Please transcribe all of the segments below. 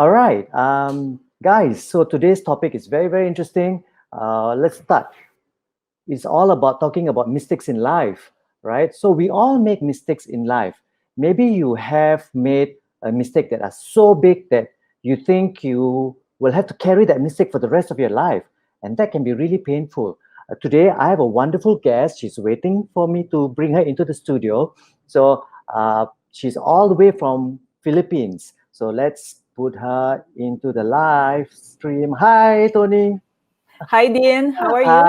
All right, guys. So today's topic is very, very interesting. Let's start. It's all about talking about mistakes in life, right? So we all make mistakes in life. Maybe you have made a mistake that are so big that you think you will have to carry that mistake for the rest of your life, and that can be really painful. Today, I have a wonderful guest. She's waiting for me to bring her into the studio. So she's all the way from Philippines. So let's put her into the live stream. Hi, Tony. Hi, Dean. How are you?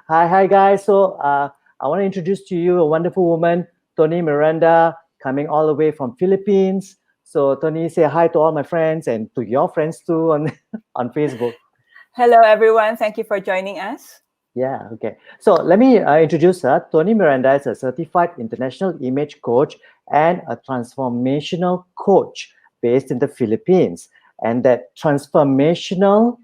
Hi, guys. So I want to introduce to you a wonderful woman, Toni Miranda, coming all the way from Philippines. So Toni, say hi to all my friends and to your friends too on on Facebook. Hello, everyone. Thank you for joining us. Yeah, okay. So let me introduce her. Toni Miranda is a certified international image coach and a transformational coach based in the Philippines. And that transformational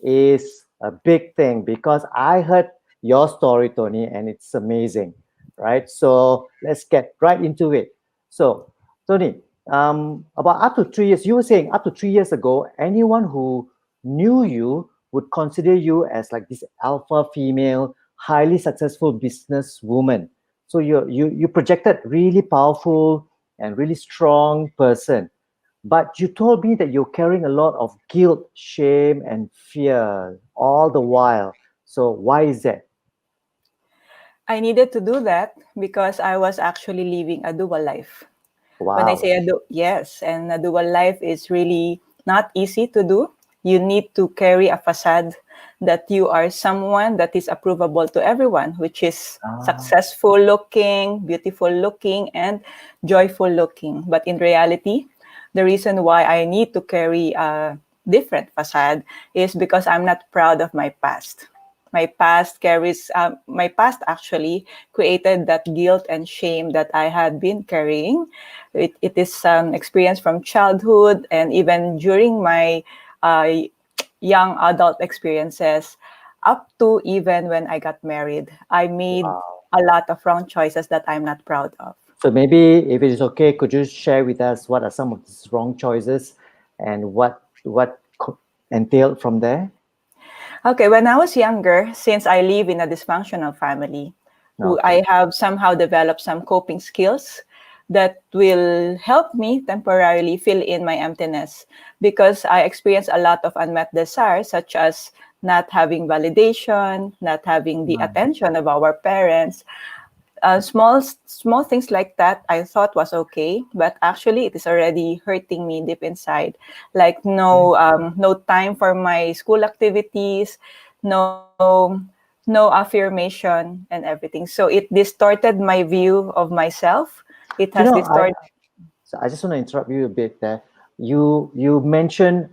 is a big thing because I heard your story, Tony, and it's amazing, right? So let's get right into it. So, Tony, about up to 3 years, you were saying up to 3 years ago, anyone who knew you would consider you as like this alpha female, highly successful business woman. So you projected really powerful and really strong person, but you told me that you're carrying a lot of guilt, shame, and fear all the while. So why is that? I needed to do that because I was actually living a dual life. When I Wow. say yes, and a dual life is really not easy to do. You need to carry a facade that you are someone that is approvable to everyone, which is Ah, successful looking, beautiful looking, and joyful looking. But in reality, the reason why I need to carry a different facade is because I'm not proud of my past. My past actually created that guilt and shame that I had been carrying. It is some experience from childhood and even during my uh, young adult experiences, up to even when I got married. I made wow. a lot of wrong choices that I'm not proud of. So maybe if it is okay, could you share with us what are some of these wrong choices and what entailed from there? Okay, when I was younger, since I live in a dysfunctional family, who Okay. I have somehow developed some coping skills that will help me temporarily fill in my emptiness because I experienced a lot of unmet desires, such as not having validation, not having the Mm. attention of our parents. Small things like that I thought was okay, but actually it is already hurting me deep inside. Like no time for my school activities, no affirmation and everything. So it distorted my view of myself. It You has know, I distorted. so I just want to interrupt you a bit there. You mentioned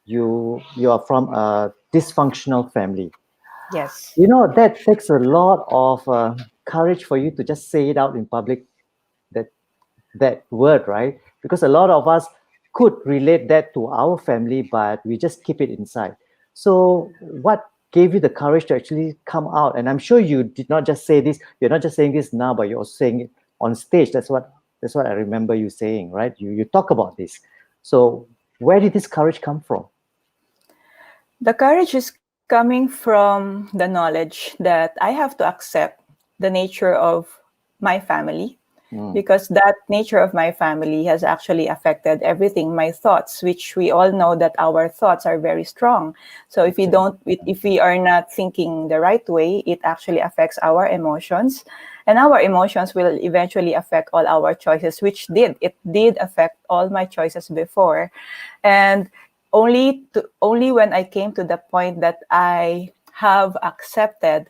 you are from a dysfunctional family. Yes. You know, that takes a lot of courage for you to just say it out in public, that that word, right? Because a lot of us could relate that to our family, but we just keep it inside. So what gave you the courage to actually come out? And I'm sure you did not just say this, you're not just saying this now, but you're also saying it on stage. That's what I remember you saying, right? You talk about this. So where did this courage come from? The courage is coming from the knowledge that I have to accept the nature of my family, Mm, because that nature of my family has actually affected everything, my thoughts, which we all know that our thoughts are very strong. So if we are not thinking the right way, it actually affects our emotions, and our emotions will eventually affect all our choices, which did affect all my choices before. And only when I came to the point that I have accepted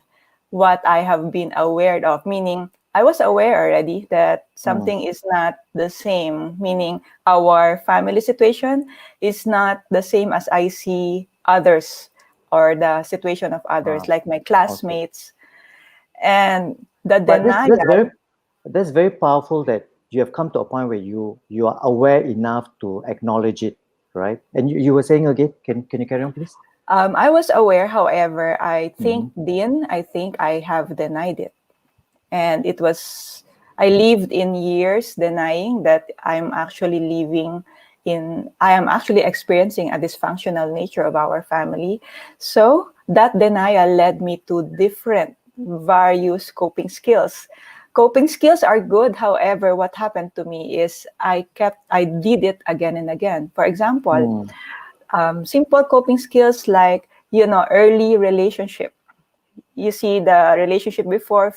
what I have been aware of, meaning I was aware already that mm. something is not the same, meaning our family situation is not the same as I see others or the situation of others, Wow. like my Okay. classmates, and the But denial. that's very powerful that you have come to a point where you are aware enough to acknowledge it, right? And you were saying again, can you carry on, please? I was aware, however, Hmm. I think I have denied it. And it was, I lived in years denying that I'm actually living I am actually experiencing a dysfunctional nature of our family. So that denial led me to different various coping skills. Coping skills are good. However, what happened to me is I did it again and again. For example, Mm. simple coping skills like, early relationship. You see, the relationship before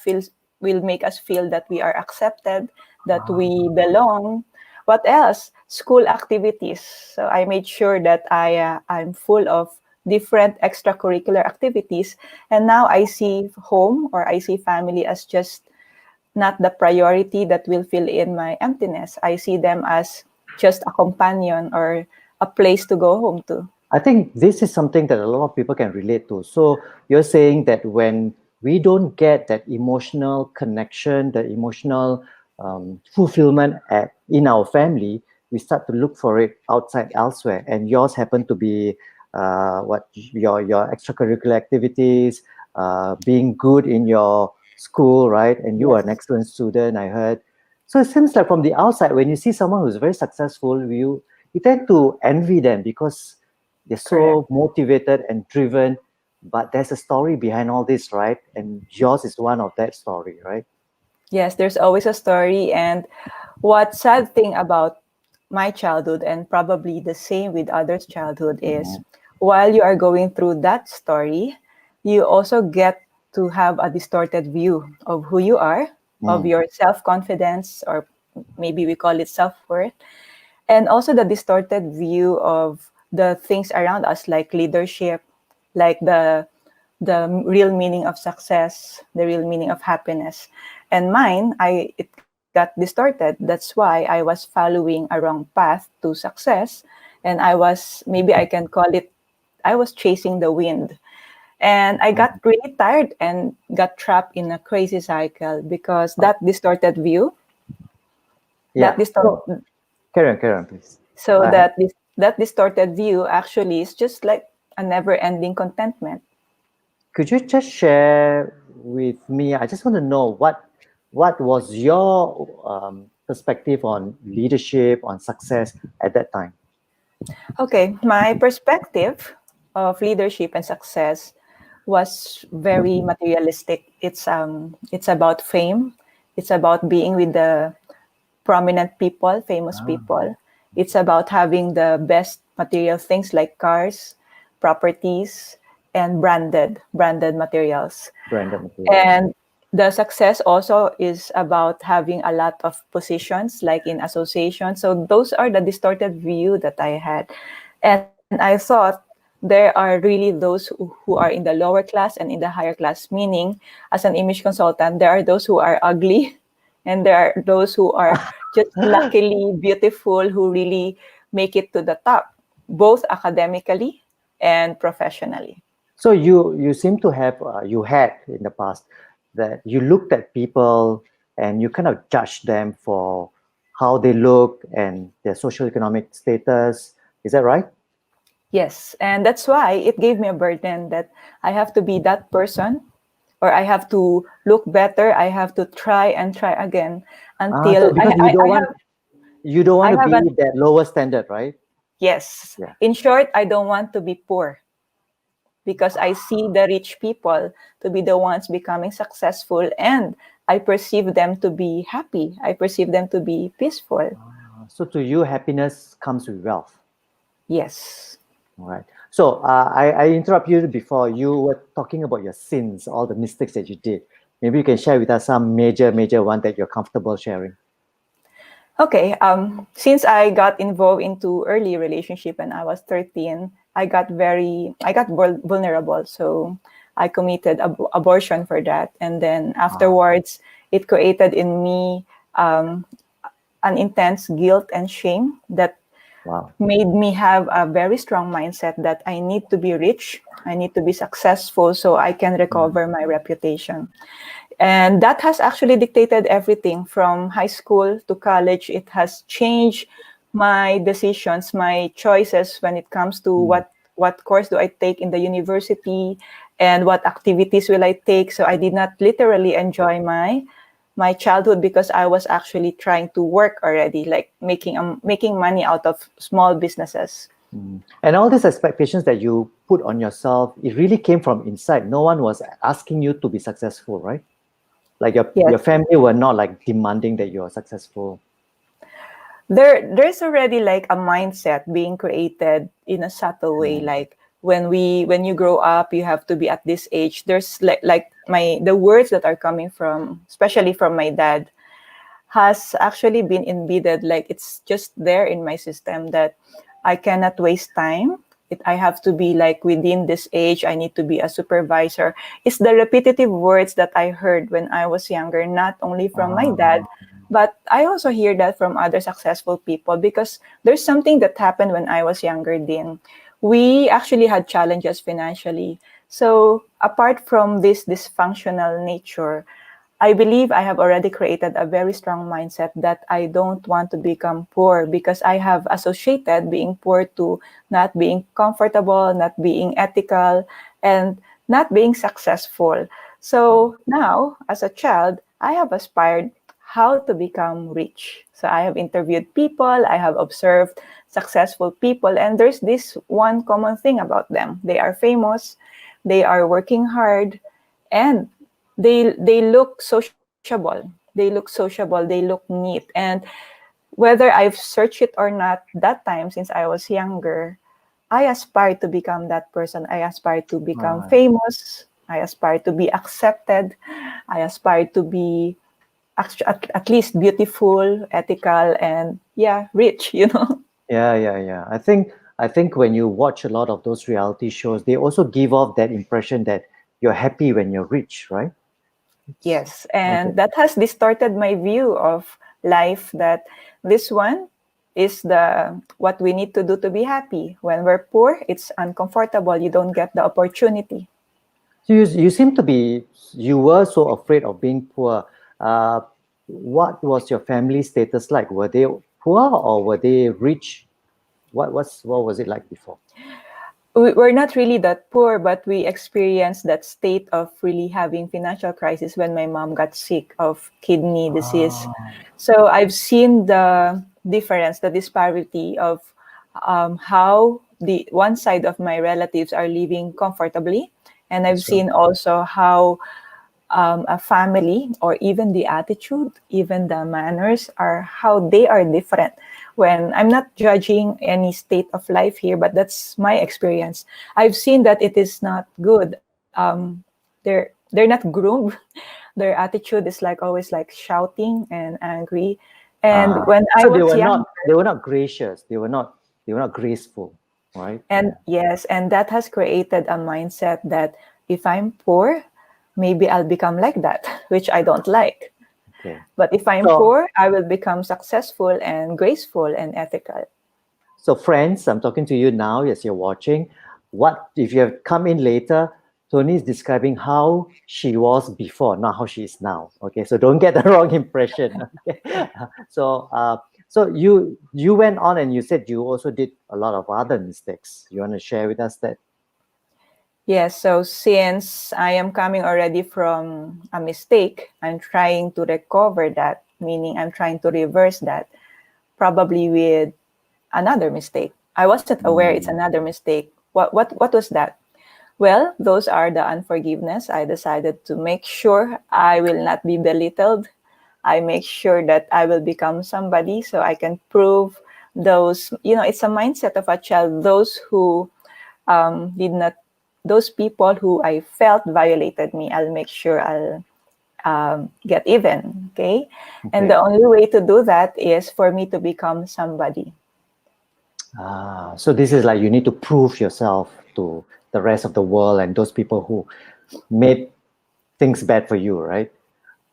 will make us feel that we are accepted, that we belong. What else? School activities. So I made sure that I'm full of different extracurricular activities, and now I see home or I see family as just not the priority that will fill in my emptiness. I see them as just a companion or a place to go home to. I think this is something that a lot of people can relate to. So you're saying that when we don't get that emotional connection, the emotional fulfillment in our family, we start to look for it outside elsewhere. And yours happen to be what your extracurricular activities, being good in your school, right? And you are an Yes, excellent student, I heard. So it seems like from the outside, when you see someone who's very successful, you tend to envy them because they're correct. so motivated and driven, but there's a story behind all this, right? And yours is one of that story, right? Yes, there's always a story. And what sad thing about my childhood, and probably the same with others' childhood, is Mhm. while you are going through that story, you also get to have a distorted view of who you are, of Mm. your self-confidence, or maybe we call it self-worth, and also the distorted view of the things around us, like leadership, like the real meaning of success, the real meaning of happiness. And mine, it got distorted. That's why I was following a wrong path to success. And maybe I can call it, I was chasing the wind. And I got really tired and got trapped in a crazy cycle because Oh, that distorted view, yeah. that distort, So carry on, please. so Go ahead. that distorted view actually is just like a never-ending contentment. Could you just share with me? I just want to know what was your perspective on leadership, on success at that time? Okay, my perspective of leadership and success was very materialistic. It's about fame. It's about being with the prominent people, famous Ah, people. It's about having the best material things like cars, properties, and branded materials. branded materials. And the success also is about having a lot of positions, like in association. So those are the distorted view that I had. And I thought there are really those who are in the lower class and in the higher class, meaning as an image consultant, there are those who are ugly and there are those who are just luckily beautiful who really make it to the top, both academically and professionally. So you seem to have you had in the past that you looked at people and you kind of judged them for how they look and their social economic status. Is that right? Yes, and that's why it gave me a burden that I have to be that person or I have to look better. I have to try and try again So until because you don't want I to have be an that lower standard, right? yes. Yeah. In short, I don't want to be poor because I see the rich people to be the ones becoming successful and I perceive them to be happy. I perceive them to be peaceful. So to you, happiness comes with wealth. Yes. All right. So I interrupt you before you were talking about your sins, all the mistakes that you did. Maybe you can share with us some major one that you're comfortable sharing. Okay. Since I got involved into early relationship when I was 13, I got vulnerable. So I committed abortion for that. And then Ah, afterwards, it created in me um, an intense guilt and shame that wow. made me have a very strong mindset that I need to be rich, I need to be successful so I can Mm. recover my reputation. And that has actually dictated everything from high school to college. It has changed my decisions, my choices when it comes to Mm. what course do I take in the university and what activities will I take. So I did not literally enjoy my childhood because I was actually trying to work already, like making money out of small businesses. And all these expectations that you put on yourself, it really came from inside. No one was asking you to be successful, right? Like your Yes. family were not like demanding that you are successful. There's already like a mindset being created in a subtle way, like when you grow up, you have to be at this age. There's like the words that are coming from, especially from my dad, has actually been embedded, like it's just there in my system that I cannot waste time. I have to be like within this age, I need to be a supervisor. It's the repetitive words that I heard when I was younger, not only from my dad, but I also hear that from other successful people, because there's something that happened when I was younger, Dean. We actually had challenges financially. So apart from this dysfunctional nature, I believe I have already created a very strong mindset that I don't want to become poor, because I have associated being poor to not being comfortable, not being ethical, and not being successful. So now, as a child, I have aspired how to become rich. So I have interviewed people, I have observed successful people, and there's this one common thing about them. They are famous, they are working hard, and they look sociable. They look neat. And whether I've searched it or not, that time since I was younger, I aspired to become that person. I aspired to become Right. famous. I aspired to be accepted. I aspired to be at least beautiful, ethical, and yeah, rich, you know. Yeah. I think when you watch a lot of those reality shows, they also give off that impression that you're happy when you're rich, right? Yes, Okay. and that has distorted my view of life, that this one is the what we need to do to be happy. When we're poor, it's uncomfortable. You don't get the opportunity. So you seem to be, you were so afraid of being poor. Uh, what was your family status like? Were they poor or were they rich? What was it like before? We're not really that poor, but we experienced that state of really having financial crisis when my mom got sick of kidney disease. Ah, So I've seen the difference, the disparity of how the one side of my relatives are living comfortably, and I've that's right. seen also how a family, or even the attitude, even the manners, are how they are different. When I'm not judging any state of life here, but that's my experience. I've seen that it is not good. They're not groomed. Their attitude is like always like shouting and angry. And when I So was young, they were not gracious. They were not graceful, right? and Yeah. yes, and that has created a mindset that if I'm poor, maybe I'll become like that, which I don't like. Okay. But if I'm So poor, I will become successful and graceful and ethical. So, friends, I'm talking to you now as you're watching. What if you have come in later? Toni is describing how she was before, not how she is now. Okay, so don't get the wrong impression. Okay, so so you went on and you said you also did a lot of other mistakes. You want to share with us that? Yes, so since I am coming already from a mistake, I'm trying to recover that, meaning I'm trying to reverse that, probably with another mistake. I wasn't aware it's Mm, another mistake. What was that? Well, those are the unforgiveness. I decided to make sure I will not be belittled. I make sure that I will become somebody so I can prove those, it's a mindset of a child, those who did not, those people who I felt violated me, I'll make sure I'll get even. Okay. And the okay. only way to do that is for me to become somebody. So this is like you need to prove yourself to the rest of the world and those people who made things bad for you, right?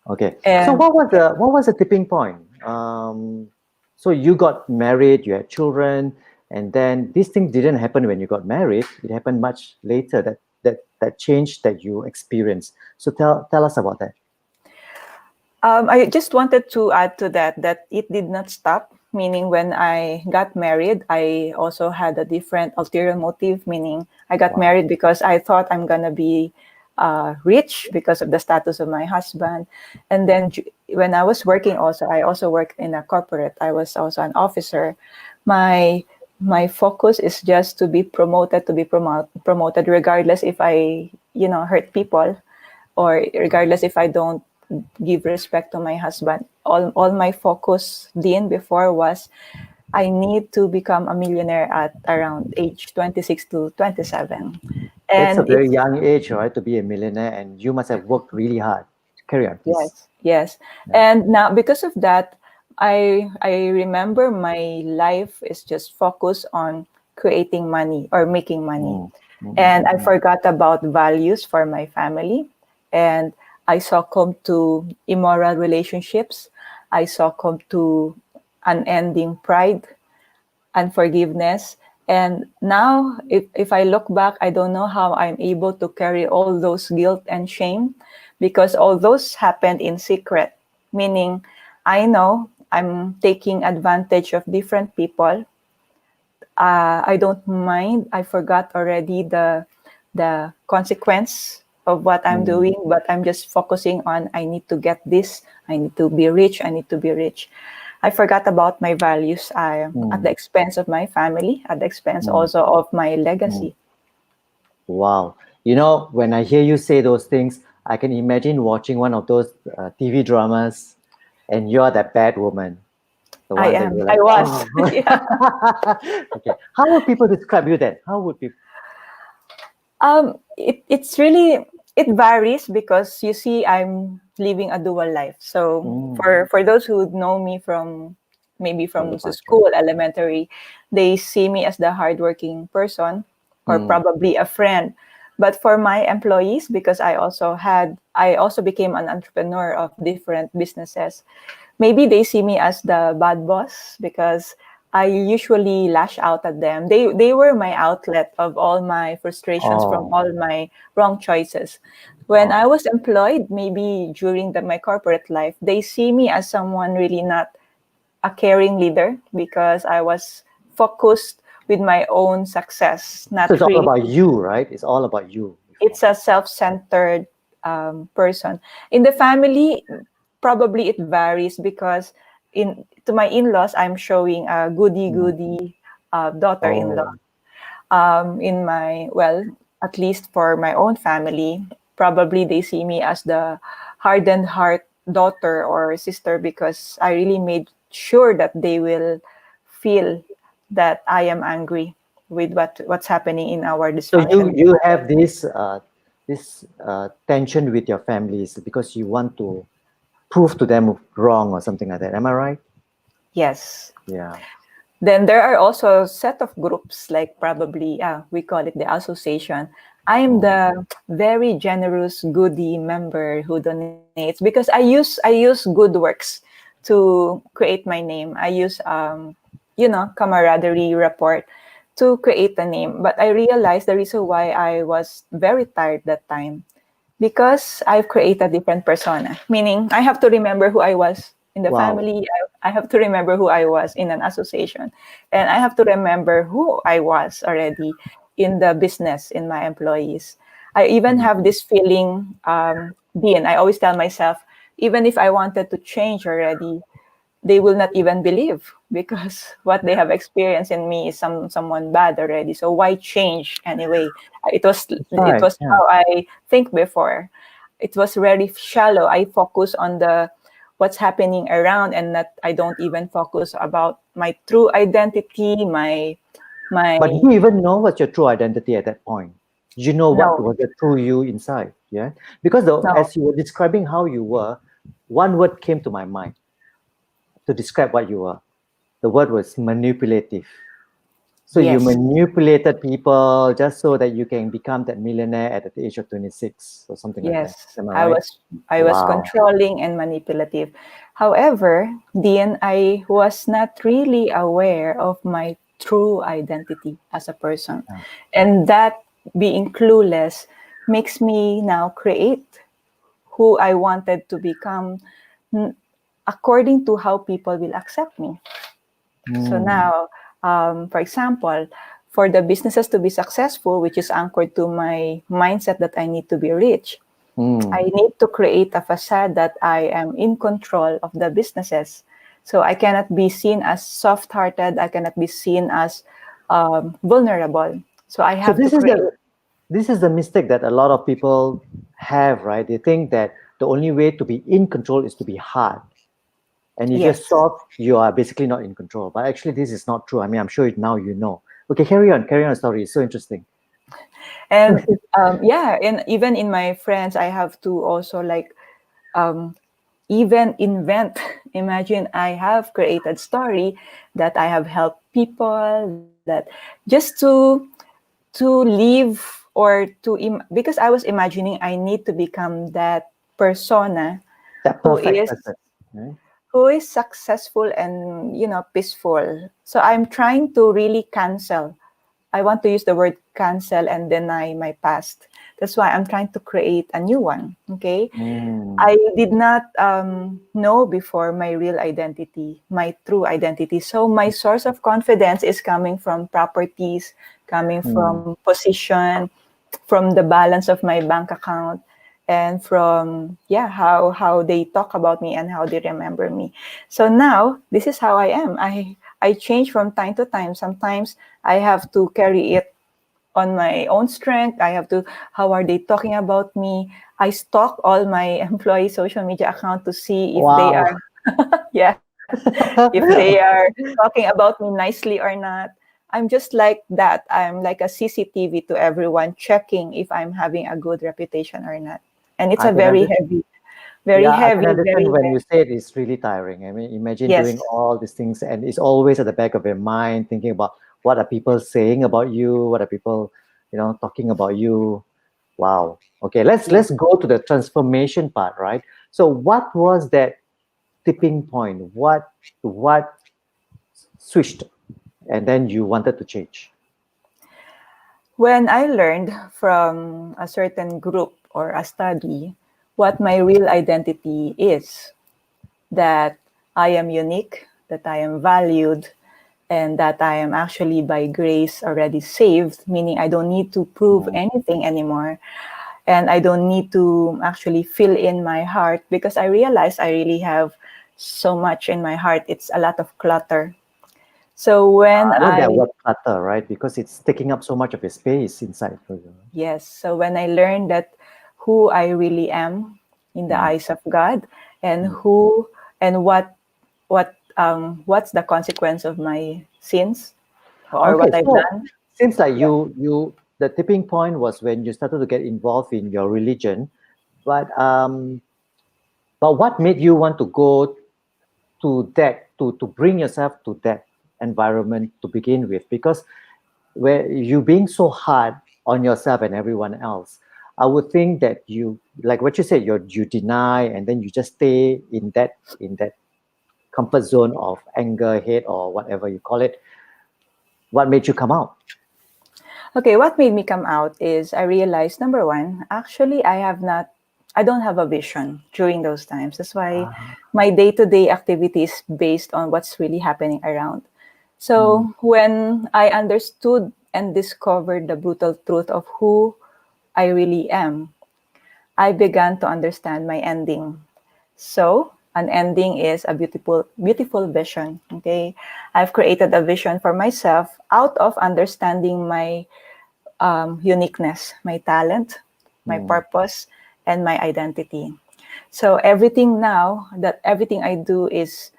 Okay. So And what was the tipping point? So you got married, you had children, and then this thing didn't happen when you got married. It happened much later. That change that you experienced. So tell us about that. I just wanted to add to that it did not stop. Meaning, when I got married, I also had a different ulterior motive. Meaning, I got Wow. married because I thought I'm gonna be rich because of the status of my husband, and then when I was working also, I also worked in a corporate. I was also an officer. My my focus is just to be promoted, promoted, regardless if I, hurt people, or regardless if I don't give respect to my husband. All my focus then before was I need to become a millionaire at around age 26 to 27. It's a And very it's young age, right, to be a millionaire, and you must have worked really hard. Carry on, please. Yes, yes. Yeah. And now because of that, I remember my life is just focused on creating money or making money. Mm, mm, And mm, I mm. forgot about values for my family. And I succumbed to immoral relationships. I succumbed to unending pride, unforgiveness. And now, if I look back, I don't know how I'm able to carry all those guilt and shame, because all those happened in secret, meaning I know I'm taking advantage of different people. I don't mind. I forgot already the consequence of what I'm Mm, doing, but I'm just focusing on I need to get this. I need to be rich. I need to be rich. I forgot about my values at the mm, expense of my family, at the expense mm, also of my mm. legacy. Wow. When I hear you say those things, I can imagine watching one of those TV dramas, and you're that bad woman, the I one that am. you're I like, was. oh. Yeah. Okay. How would people describe you then? How would people? It's really, it varies because you see I'm living a dual life. So Mm, for those who know me from maybe from from the the past, right? school, elementary, they see me as the hardworking person or Mm, probably a friend. But for my employees, because I also became an entrepreneur of different businesses. Maybe they see me as the bad boss because I usually lash out at them. They were my outlet of all my frustrations from oh, all my wrong choices. When oh. I was employed, maybe during my corporate life, they see me as someone really not a caring leader because I was focused with my own success, So not it's all really. about you, right? It's all about you before. It's a self-centered person. In the family, probably it varies because in to my in-laws, I'm showing a goody Mm. goody daughter-in-law. Oh, In my well, at least for my own family, probably they see me as the hardened heart daughter or sister because I really made sure that they will feel that I am angry with what's happening in our so you dysfunctional you family. have this tension with your families because you want to prove to them wrong or something like that. Am I right? Yes. Yeah. Then there are also set of groups like probably we call it the association. I'm Mm. the very generous goodie member who donates because I use good works to create my name. I use camaraderie rapport to create a name. But I realized the reason why I was very tired that time because I've created different persona, meaning I have to remember who I was in the Wow. family. I have to remember who I was in an association, and I have to remember who I was already in the business, in my employees. I even have Mm. this feeling, Dean. I always tell myself, even if I wanted to change already, they will not even believe because what they have experienced in me is someone bad already. So why change anyway? It was That's it right. was Yeah. how I think before. It was very shallow. I focus on the what's happening around and that I don't even focus about my true identity, But do my you even know what's your true identity at that point? Did you know what no, was the true you inside? Yeah. Because no. as you were describing how you were, one word came to my mind to describe what you were. The word was manipulative. So you Yes. manipulated people just so that you can become that millionaire at the age of 26 or something like that. Yes, Am I I right? was I was Wow. controlling and manipulative. However, Dean, I was not really aware of my true identity as a person. Yeah. And that being clueless makes me now create who I wanted to become n- according to how people will accept me. So Mm. now, for example, for the businesses to be successful, which is anchored to my mindset that I need to be rich, I need to create a facade that I am in control of the businesses. So I cannot be seen as soft-hearted. I cannot be seen as vulnerable. So I So have to create. this is the mistake that a lot of people have, right? They think that the only way to be in control is to be hard. And if you're Yes. soft, you are basically not in control. But actually, this is not true. I mean, I'm sure now you know. Okay, carry on. Story. It's so interesting. And yeah, and even in my friends, I have to also like even invent. Imagine I have created story that I have helped people that just to live or because I was imagining I need to become that persona That who perfect is person. Right? successful and peaceful. So I'm trying to really cancel. I want to use the word cancel and deny my past. That's why I'm trying to create a new one. Okay. Mm, I did not know before my real identity, my true identity. So my source of confidence is coming from properties, coming mm. from position, from the balance of my bank account, and from how they talk about me and how they remember me. So now this is how I am. I change from time to time. Sometimes I have to carry it on my own strength. I have to, how are they talking about me? I stalk all my employee social media account to see if they Wow. are, yeah, if they are talking about me nicely or not. I'm just like that. I'm like a CCTV to everyone, checking if I'm having a good reputation or not. And it's I a can very understand. heavy, very Yeah, I can heavy, understand very when you heavy. say it, it's really tiring. I mean, imagine Yes, doing all these things and it's always at the back of your mind, thinking about what are people saying about you, what are people, talking about you. Wow. Okay, yes. let's go to the transformation part, right? So what was that tipping point? What switched and then you wanted to change? When I learned from a certain group or a study what my real identity is, that I am unique, that I am valued, and that I am actually by grace already saved, meaning I don't need to prove Mm. anything anymore. And I don't need to actually fill in my heart because I realize I really have so much in my heart. It's a lot of clutter. So when I love that I word clutter, right? Because it's taking up so much of your space inside for you. Yes. So when I learned that who I really am in the Mm. eyes of God, and Mm. who and what's the consequence of my sins or Okay, what I've so done. seems like Yeah. you the tipping point was when you started to get involved in your religion, but but what made you want to go to that to bring yourself to that environment to begin with? Because where you being so hard on yourself and everyone else, I would think that you like what you said, you deny and then you just stay in that comfort zone of anger, hate, or whatever you call it. What made you come out? Okay, what made me come out is I realized number one, actually I don't have a vision during those times. That's why Ah, my day-to-day activity is based on what's really happening around. mm, So when I understood and discovered the brutal truth of who I really am, I began to understand my ending. So, an ending is a beautiful, beautiful vision. Okay, I've created a vision for myself out of understanding my uniqueness, my talent, my mm. purpose, and my identity. So everything I do is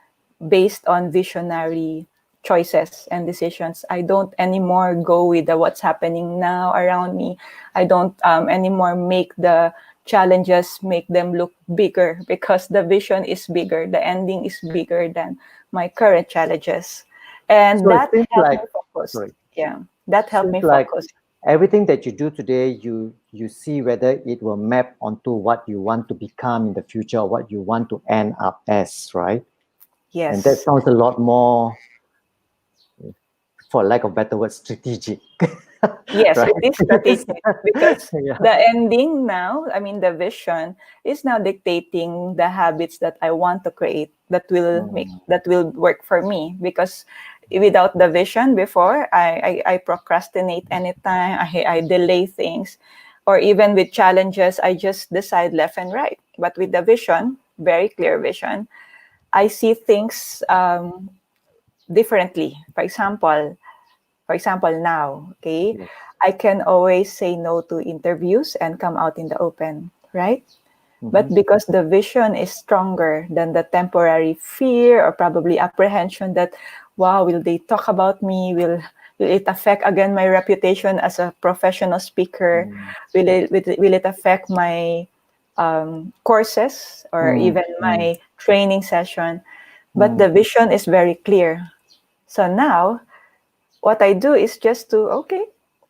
based on visionary choices and decisions. I don't anymore go with what's happening now around me. I don't anymore make the challenges make them look bigger because the vision is bigger, the ending is bigger than my current challenges. And So it that seems helped me like, focus. sorry, Yeah, that helped seems me like focus. everything that you do today, you see whether it will map onto what you want to become in the future, or what you want to end up as, right? And that Yes. sounds a lot more, for lack of better word, strategic, Yes, right? it is strategic because Yeah. the ending now, I mean, the vision is now dictating the habits that I want to create Mm, that will work for me. Because without the vision before, I procrastinate anytime, I delay things. or even with challenges, I just decide left and right. But with the vision, very clear vision, I see things differently. For example, now, okay, Yes. I can always say no to interviews and come out in the open, right? But Mhm. because the vision is stronger than the temporary fear or probably apprehension that, wow, will they talk about me? Will it affect again my reputation as a professional speaker? Mm. Will it affect my courses or Mm. even Mm. my training session? But Mm. the vision is very clear. So now what I do is just to, okay,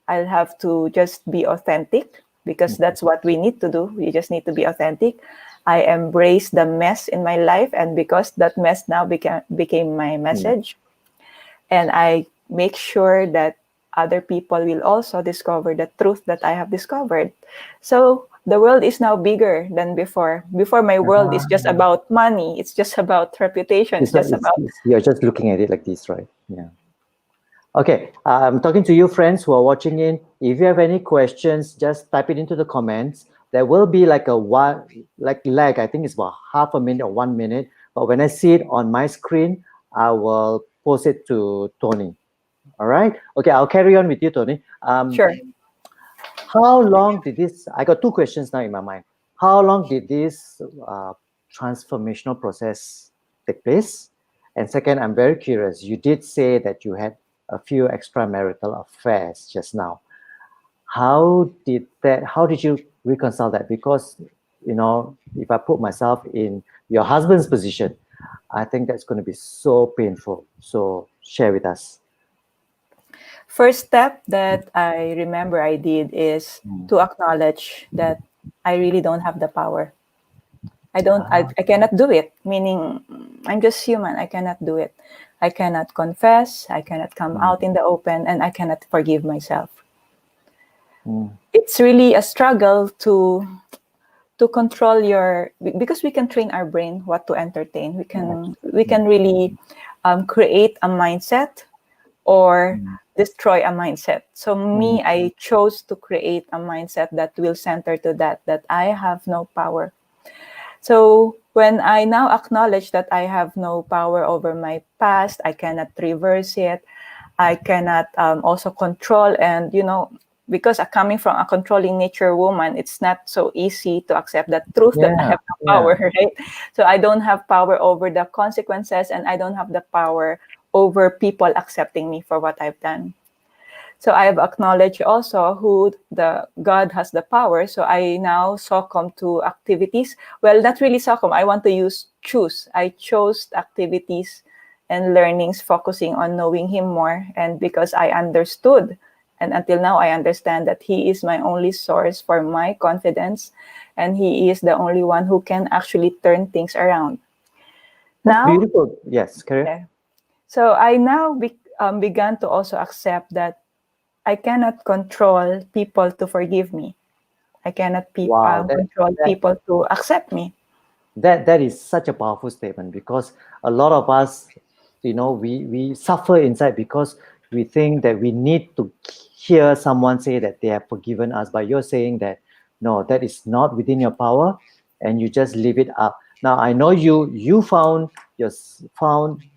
I'll have to just be authentic because Mm. that's what we need to do. We just need to be authentic. I embrace the mess in my life, and because that mess now became my Mm. message, and I make sure that other people will also discover the truth that I have discovered. So the world is now bigger than before. Before, my world is just Ah. about money. It's just about reputation. It's just about You're just looking at it like this, right? Yeah. Okay, I'm talking to you, friends who are watching in. If you have any questions, just type it into the comments. There will be like a one, like lag. I think it's about half a minute or 1 minute. But when I see it on my screen, I will post it to Tony. All right. Okay, I'll carry on with you, Tony. sure. How long did this? I got two questions now in my mind. How long did this transformational process take place? And second, I'm very curious. You did say that you had a few extramarital affairs just now. How did that? How did you reconcile that? Because if I put myself in your husband's position, I think that's going to be so painful. So share with us. First step that I remember I did is Mm. to acknowledge that I really don't have the power. I don't Ah, I cannot do it, meaning I'm just human. I cannot do it. I cannot confess, I cannot come mm, out in the open, and I cannot forgive myself. mm, It's really a struggle to control your, because we can train our brain what to entertain. We can we mm, can really create a mindset or mm, destroy a mindset. So mm, me, I chose to create a mindset that will center to that I have no power. So when I now acknowledge that I have no power over my past, I cannot reverse it, I cannot also control, and because I'm coming from a controlling nature woman, it's not so easy to accept the truth that I yeah, have no yeah. power, right? So I don't have power over the consequences, and I don't have the power over people accepting me for what I've done. So I have acknowledged also who the God has the power. So I now succumb to activities. Well, not really succumb. I want to use choose. I chose activities and learnings focusing on knowing Him more. And because I understood, and until now I understand that He is my only source for my confidence, and He is the only one who can actually turn things around. That's Now, beautiful. Yes, correct. yeah. So I now began to also accept that I cannot control people to forgive me. I cannot Wow, control that people to accept me. that is such a powerful statement because a lot of us, we suffer inside because we think that we need to hear someone say that they have forgiven us, but you're saying that no, that is not within your power, and you just leave it up. Now I know you found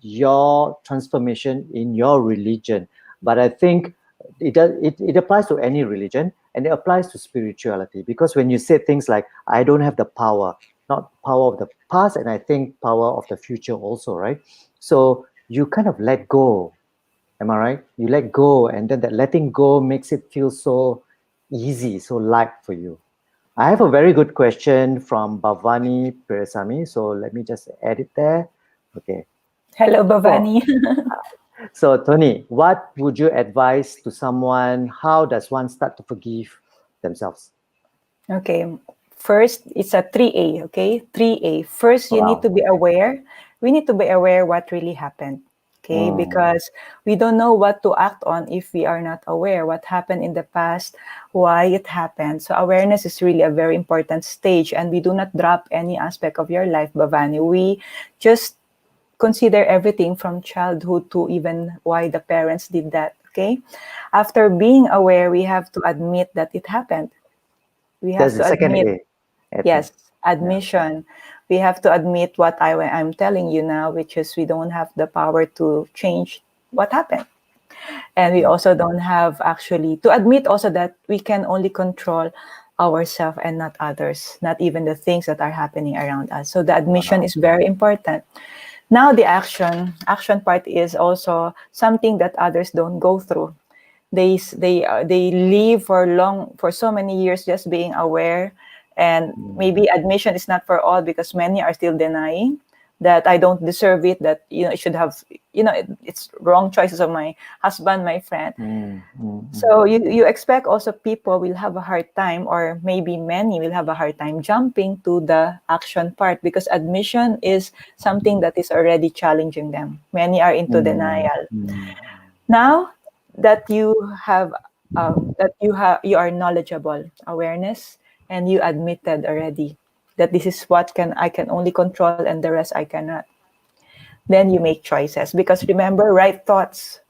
your transformation in your religion, but I think it applies to any religion, and it applies to spirituality, because when you say things like I don't have the power, not power of the past, and I think power of the future also, right? So you kind of let go. Am I right? You let go, and then that letting go makes it feel so easy, so light for you. I have a very good question from Bhavani Peresami, so let me just add it there. Okay. Hello, So, Bhavani. so Tony, what would you advise to someone? How does one start to forgive themselves? Okay. First, it's a 3A, okay? 3A. First, you need Wow. to be aware. We need to be aware what really happened, okay? Mm, Because we don't know what to act on if we are not aware what happened in the past, why it happened. So awareness is really a very important stage, and we do not drop any aspect of your life, Bhavani. We just consider everything from childhood to even why the parents did that, okay? After being aware, we have to admit that it happened. We have That's to the second admit, A, I think. yes, admission. We have to admit what I'm telling you now, which is we don't have the power to change what happened. And we also don't have actually to admit also that we can only control ourselves and not others, not even the things that are happening around us. So the admission is very important. Now the action part is also something that others don't go through. They live for so many years just being aware, and maybe admission is not for all because many are still denying that I don't deserve it, that it should have, it's wrong choices of my husband, my friend. So you expect also people will have a hard time, or maybe many will have a hard time jumping to the action part because admission is something that is already challenging them. Many are into denial. Now that you are knowledgeable, awareness, and you admitted already that this is what I can only control and the rest I cannot. Then you make choices, because remember, the right thoughts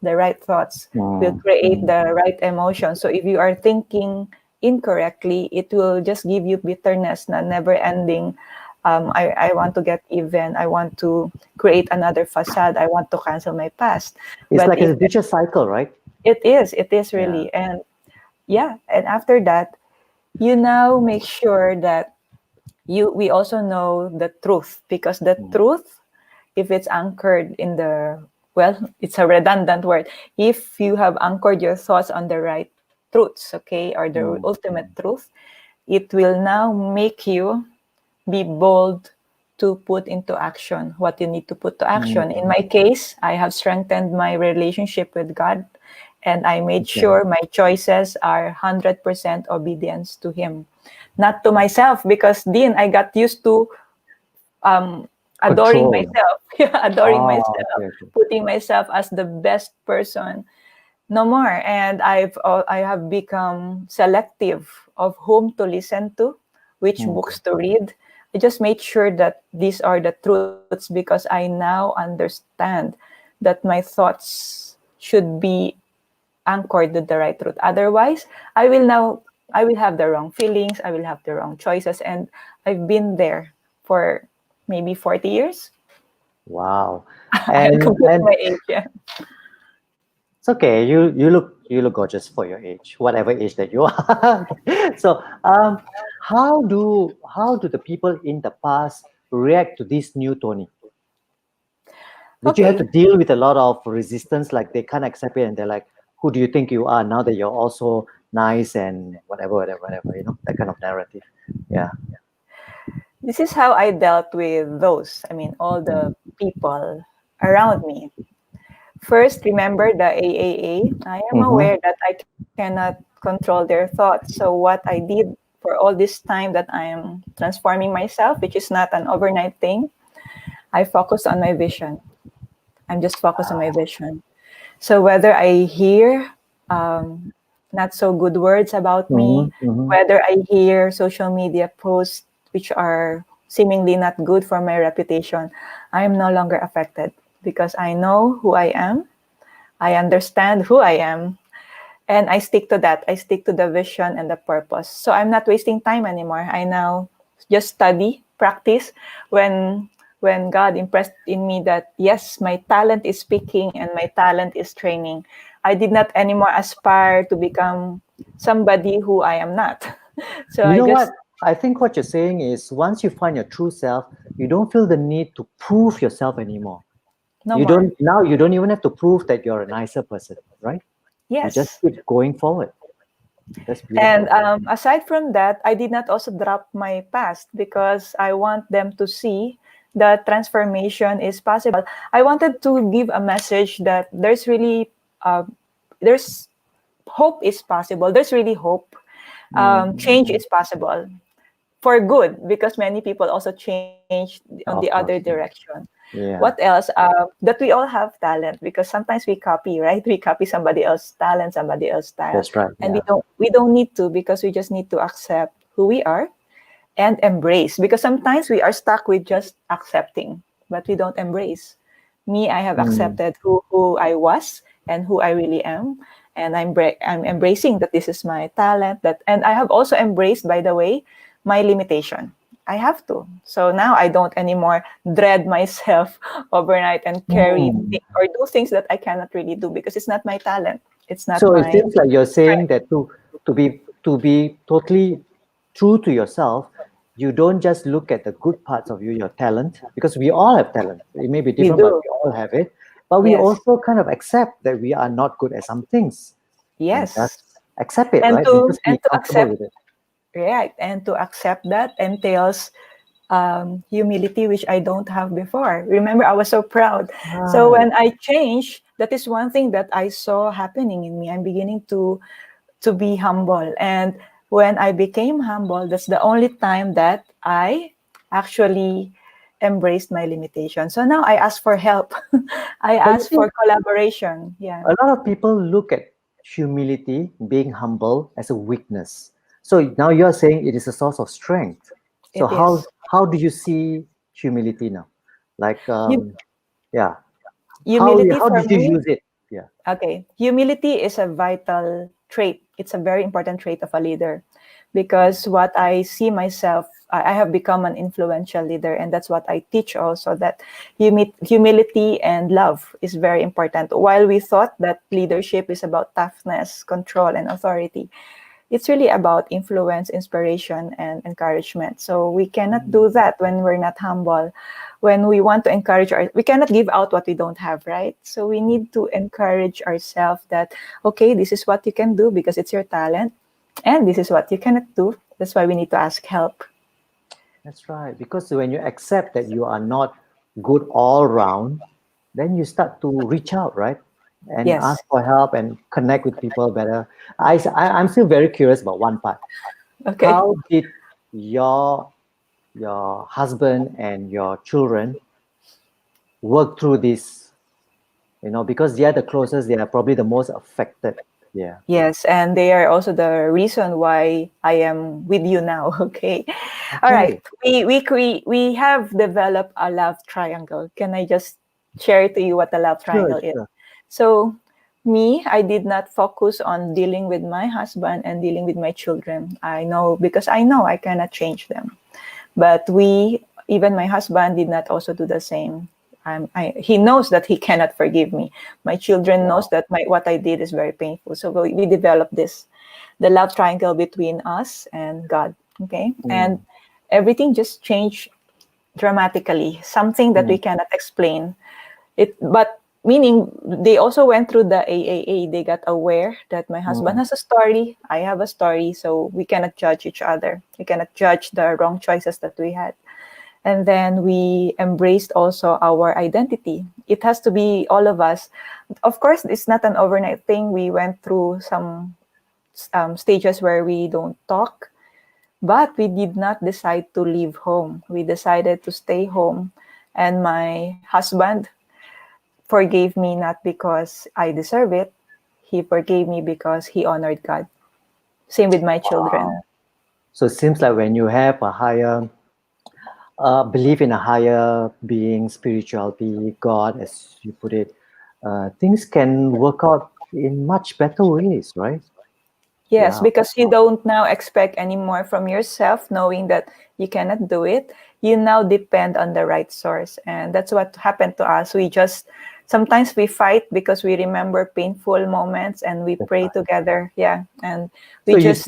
will create the right emotion. So if you are thinking incorrectly, it will just give you bitterness, never ending. I want to get even. I want to create another facade. I want to cancel my past. It's But like if a vicious cycle, right? it is really. And yeah, and after that, you now make sure that we also know the truth, because the truth, if it's anchored in it's a redundant word. If you have anchored your thoughts on the right truths, okay, or the ultimate truth, it will now make you be bold to put into action what you need to put to action. In my case, I have strengthened my relationship with God, and I made sure my choices are 100% obedience to Him, not to myself, because then I got used to adoring Control. myself, adoring myself, Okay. putting myself as the best person. No more. And I have become selective of whom to listen to, which books to read. I just made sure that these are the truths, because I now understand that my thoughts should be anchored to the right truth. Otherwise, I will have the wrong feelings, I will have the wrong choices, and I've been there for maybe 40 years. Wow. I And compute my age, yeah. it's okay. You look gorgeous for your age, whatever age that you are. So how do the people in the past react to this new Tony? Did you have to Okay. deal with a lot of resistance, like they can't accept it and they're like, who do you think you are now that you're also nice and whatever, that kind of narrative. Yeah. This is how I dealt with those. I mean, all the people around me. First, remember the AAA. I am Mm-hmm. aware that I cannot control their thoughts. So what I did for all this time that I am transforming myself, which is not an overnight thing, I focus on my vision. I'm just focused on my vision. So whether I hear not so good words about me, Mm-hmm. Mm-hmm. whether I hear social media posts which are seemingly not good for my reputation, I am no longer affected, because I know who I am. I understand who I am, and I stick to that. I stick to the vision and the purpose. So I'm not wasting time anymore. I now just study, practice. When God impressed in me that yes, my talent is speaking and my talent is training, I did not anymore aspire to become somebody who I am not. So You I know what? just I think what you're saying is once you find your true self, you don't feel the need to prove yourself anymore. no You more. don't now you don't even have to prove that you're a nicer person, right? You just Yes. keep going forward. That's And beautiful. aside from that, I did not also drop my past, because I want them to see that transformation is possible. I wanted to give a message that there's hope is possible. There's really hope. Change Mm, is possible for good, because many people also change on the other of course. direction. What Yeah, else? That we all have talent, because sometimes we copy, right? We copy somebody else's talent, somebody else's style, that's right. and Yeah. we don't need to, because we just need to accept who we are and embrace. Because sometimes we are stuck with just accepting, but we don't embrace. Me, I have Mm, accepted who I was and who I really am, and I'm embracing that this is my talent. And I have also embraced, by the way, my limitation. I have to. So now I don't anymore dread myself overnight and carry Mm. or do things that I cannot really do because it's not my talent. It's not So it my seems like you're saying strength. that to be totally true to yourself, you don't just look at the good parts of you, your talent, because we all have talent. It may be We different, but do. we all have it. But we Yes. also kind of accept that we are not good at some things and Yes. just accept it, And right? And to just and be to comfortable accept with it. right and to accept that entails humility, which I don't have before. Remember, I was so proud. So Right. when I changed, that is one thing that I saw happening in me. I'm beginning to be humble. And when I became humble, that's the only time that I actually embraced my limitation. So now I ask for help. I But you ask see, for collaboration. Yeah, a lot of people look at humility, being humble, as a weakness. So now you're saying it is a source of strength. So it is. how do you see humility now? Like Hum- yeah, Humility how for did you me, use it? Yeah. okay, humility is a vital trait. It's a very important trait of a leader because what I see myself, I have become an influential leader, and that's what I teach also, that humility and love is very important. While we thought that leadership is about toughness, control, and authority, it's really about influence, inspiration, and encouragement. So we cannot Mm. do that when we're not humble. When we want to encourage we cannot give out what we don't have, right? So we need to encourage ourselves that, okay, this is what you can do because it's your talent, and this is what you cannot do. That's why we need to ask help. That's right. Because when you accept that you are not good all round, then you start to reach out, right? And Yes. ask for help and connect with people better. I'm still very curious about one part. Okay. How did your husband and your children work through this? Because they are the closest, they are probably the most affected. Yeah. Yes, and they are also the reason why I am with you now. Okay. All right. Okay. We have developed a love triangle. Can I just share to you what a love Sure, triangle is? sure. So me, I did not focus on dealing with my husband and dealing with my children. I know because I know I cannot change them. But even my husband did not also do the same. He knows that he cannot forgive me. My children knows Wow. that what I did is very painful. So we developed the love triangle between us and God. Okay, and Mm, everything just changed dramatically. Something that we mm, cannot explain. But meaning they also went through the AAA. They got aware that my husband mm, has a story, I have a story, so we cannot judge each other. We cannot judge the wrong choices that we had. And then we embraced also our identity. It has to be all of us. Of course, it's not an overnight thing. We went through some stages where we don't talk, but we did not decide to leave home. We decided to stay home. And my husband forgave me not because I deserve it. He forgave me because he honored God. Same with my children. wow. So it seems like when you have a higher belief in a higher being, spirituality, God, as you put it, things can work out in much better ways, right? Yes, Yeah. because you don't now expect anymore from yourself, knowing that you cannot do it. You now depend on the right source. And that's what happened to us. Sometimes we fight because we remember painful moments and we That's pray right. together. Yeah. And we So you just,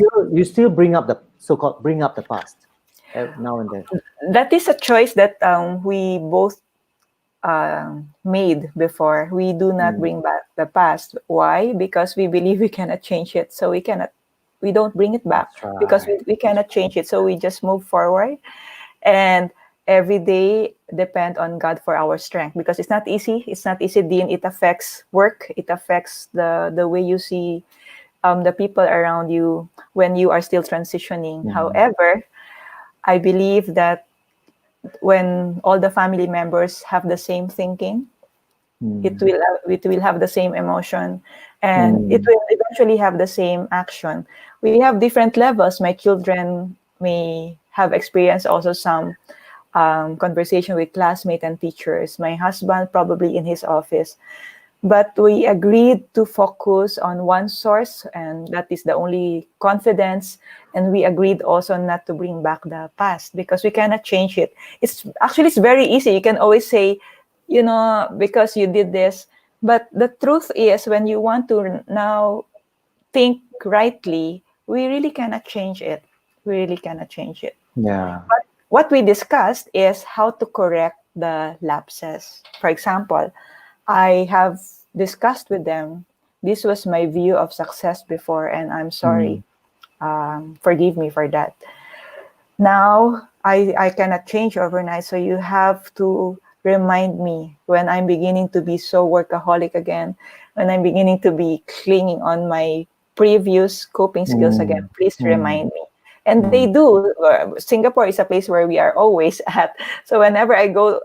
still bring up the so-called bring up the past now and then. that is a choice that we both made before. We do not Mm, bring back the past. Why? Because we believe we cannot change it. So we don't bring it back that's because right. we cannot change it. So we just move forward and every day depend on God for our strength because it's not easy. It's not easy, Dean. It affects work. It affects the way you see the people around you when you are still transitioning. Mm, However, I believe that when all the family members have the same thinking, mm, it will have the same emotion, and it mm, will eventually have the same action. We have different levels. My children may have experienced also some conversation with classmates and teachers. My husband probably in his office. But we agreed to focus on one source, and that is the only confidence. And we agreed also not to bring back the past because we cannot change it. It's very easy. You can always say, because you did this. But the truth is, when you want to now think rightly, we really cannot change it. We really cannot change it. Yeah. But what we discussed is how to correct the lapses. For example, I have discussed with them, this was my view of success before, and I'm sorry. Mm. Forgive me for that. Now, I cannot change overnight, so you have to remind me when I'm beginning to be so workaholic again, when I'm beginning to be clinging on my previous coping skills again. Mm. Please Mm. remind me. And they Mm. do. Singapore is a place where we are always at. So whenever I go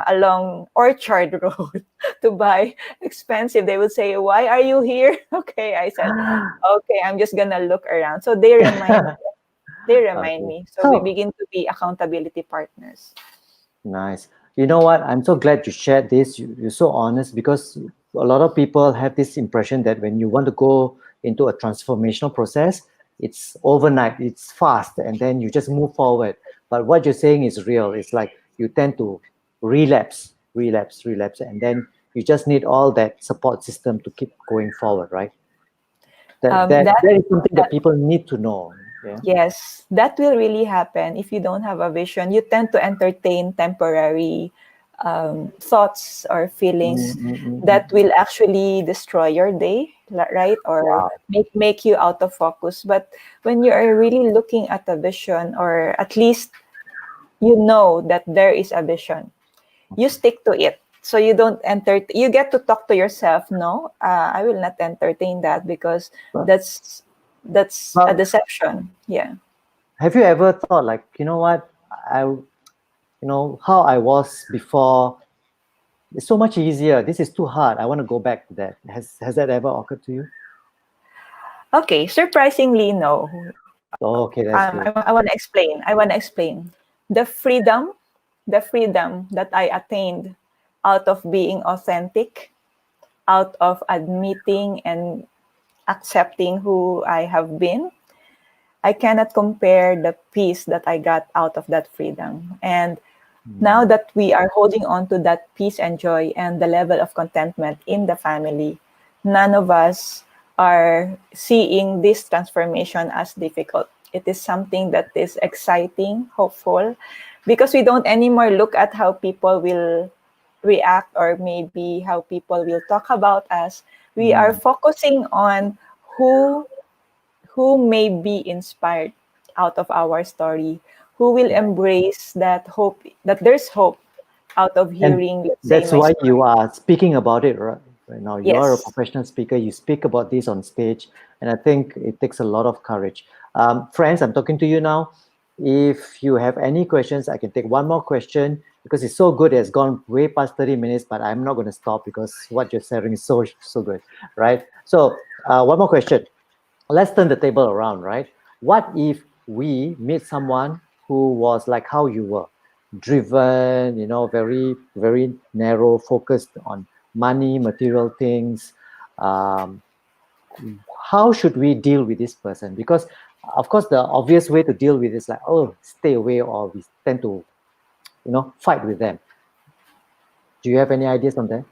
along Orchard Road to buy expensive, they would say, "Why are you here?" Okay, I said, "Okay, I'm just gonna look around." So they remind Okay. me. So we So begin to be accountability partners. nice. You know what? I'm so glad you shared this. You're so honest because a lot of people have this impression that when you want to go into a transformational process, it's overnight, it's fast, and then you just move forward. But what you're saying is real. It's like you tend to relapse, and then you just need all that support system to keep going forward, right? That Um, that that that is something that that people need to know. Yeah. Yes, that will really happen if you don't have a vision. You tend to entertain temporary thoughts or Mm, feelings mm, mm, that mm. will actually destroy your day, right? Or Wow. make you out of focus. But when you are really looking at a vision, or at least you know that there is a vision, you stick to it. So you don't you get to talk to yourself, no, I will not entertain that because But, that's a but deception. Yeah. have you ever thought like, what, how I was before? It's so much easier. This is too hard. I want to go back to that. Has that ever occurred to you? Okay, surprisingly, no. Oh, okay, that's I, good. I want to explain. I want to explain the freedom that I attained out of being authentic, out of admitting and accepting who I have been. I cannot compare the peace that I got out of that freedom. And now Mm, that we are holding on to that peace and joy and the level of contentment in the family, none of us are seeing this transformation as difficult. It is something that is exciting, hopeful, because we don't anymore look at how people will react or maybe how people will talk about us. We are mm. focusing on who who may be inspired out of our story, who will Right. embrace that hope, that there's hope out of And hearing, let's say, that's my why you story. are speaking about it right now. You are a Yes. professional speaker. You speak about this on stage, and I think it takes a lot of courage. Friends, I'm talking to you now. If you have any questions, I can take one more question because it's so good. It's gone way past 30 minutes, but I'm not going to stop because what you're sharing is so good, right? So, one more question. Let's turn the table around, right? What if we meet someone who was like how you were, driven, very narrow, focused on money, material things? Um, how should we deal with this person? Because, of course, the obvious way to deal with it is like, oh, stay away, or we tend to, fight with them. Do you have any ideas on that?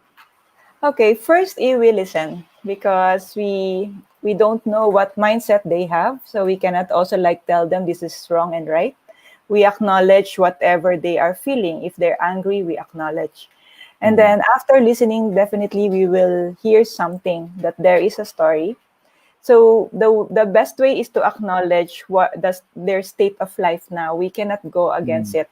Okay, first we listen because we don't know what mindset they have, so we cannot also like tell them this is wrong and right. We acknowledge whatever they are feeling. If they're angry, we acknowledge. And Mm, then after listening, definitely we will hear something that there is a story. So the best way is to acknowledge their state of life now. We cannot go against mm, it.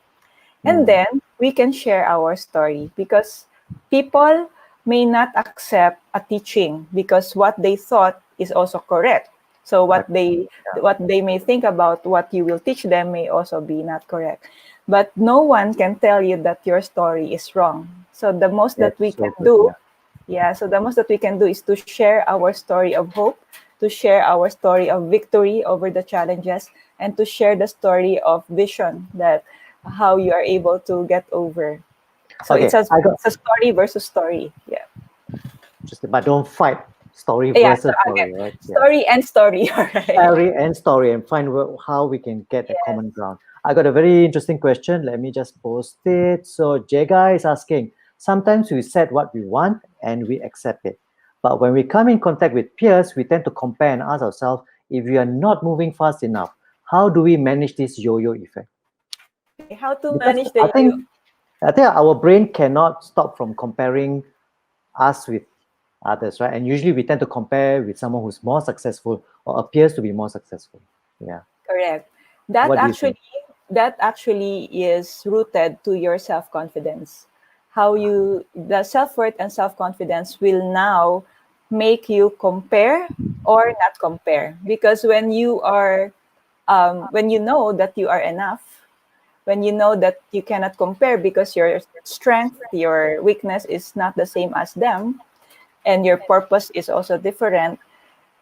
And mm. then we can share our story because people may not accept a teaching because what they thought is also correct. So what Right. they Yeah, what they may think about what you will teach them may also be not correct. But no one can tell you that your story is wrong. So the most that we that's can so good. do, Yeah. yeah, so the most that we can do is to share our story of hope, to share our story of victory over the challenges, and to share the story of vision that how you are able to get over. So Okay. it's a story versus story. Yeah. interesting. But don't fight story Yeah, versus so story, again, right? Yeah. story and story. All right. Story and story and find how we can get a Yes. common ground. I got a very interesting question. Let me just post it. So Jega is asking, sometimes we said what we want and we accept it. But when we come in contact with peers, we tend to compare and ask ourselves if we are not moving fast enough. How do we manage this yo-yo effect? Okay, how to Because manage the yo-yo? I think our brain cannot stop from comparing us with others, right? And usually we tend to compare with someone who's more successful or appears to be more successful. Yeah. Correct. That What do you think? actually that actually is rooted to your self-confidence. How you the self-worth and self-confidence will now make you compare or not compare. Because when you know that you are enough, when you know that you cannot compare because your strength, your weakness is not the same as them, and your purpose is also different,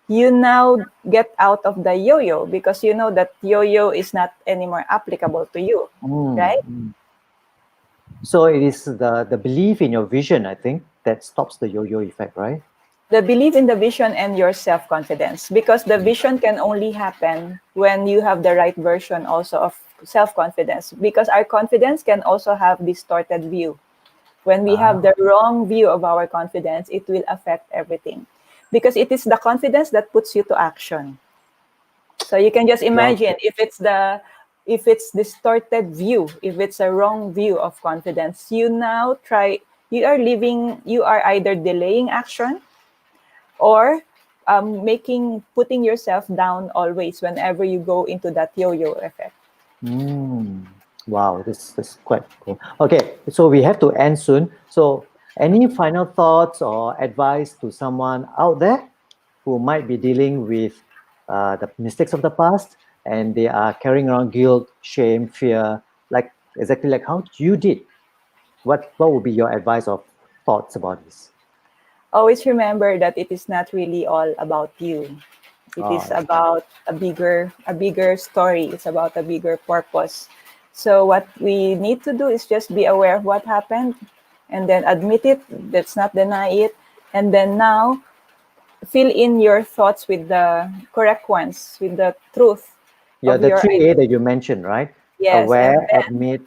you now get out of the yo-yo because you know that yo-yo is not anymore applicable to you, Mm, right? mm. So it is the belief in your vision, I think, that stops the yo-yo effect, right? The belief in the vision and your self-confidence, because the vision can only happen when you have the right version also of self-confidence, because our confidence can also have distorted view. When we have Ah, the wrong view of our confidence, it will affect everything, because it is the confidence that puts you to action. So you can just imagine, okay. if it's distorted view, if it's a wrong view of confidence, you are either delaying action or putting yourself down always whenever you go into that yo-yo effect. Mm. Wow, this is quite cool. Okay, so we have to end soon. So any final thoughts or advice to someone out there who might be dealing with the mistakes of the past and they are carrying around guilt, shame, fear, like exactly like how you did? What would be your advice or thoughts about this? Always remember that it is not really all about you. It Oh, is that's nice. about a bigger story. It's about a bigger purpose. So what we need to do is just be aware of what happened and then admit it. Let's not deny it. And then now fill in your thoughts with the correct ones, with the truth Yeah, of the your three A identity. that you mentioned, right? Yes. Aware, And admit,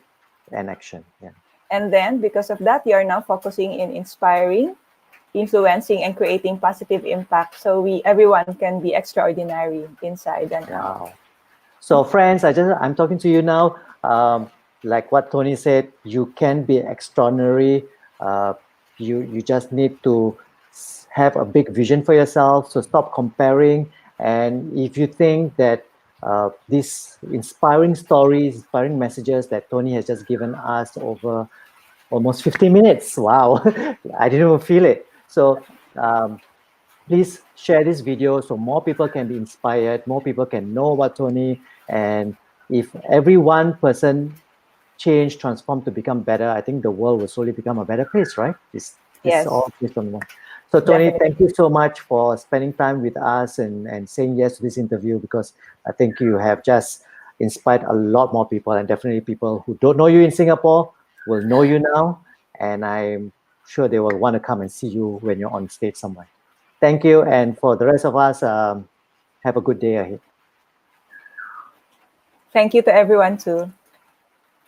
and action. Yeah. then because of that, you are now focusing in inspiring, influencing, and creating positive impact, so we everyone can be extraordinary inside and out. Wow. So, friends, I'm talking to you now. Like what Tony said, you can be extraordinary. Uh, you just need to have a big vision for yourself. So stop comparing. And if you think that these inspiring stories, inspiring messages that Tony has just given us over almost 50 minutes, wow, I didn't even feel it. So um, please share this video so more people can be inspired, more people can know about Tony. And if every one person change, transform to become better, I think the world will slowly become a better place, right? This Yes, all based on one. So Tony, definitely. thank you so much for spending time with us and saying yes to this interview, because I think you have just inspired a lot more people, and definitely people who don't know you in Singapore will know you now. And I'm sure they will want to come and see you when you're on stage somewhere. Thank you. And for the rest of us, have a good day ahead. Thank you to everyone too.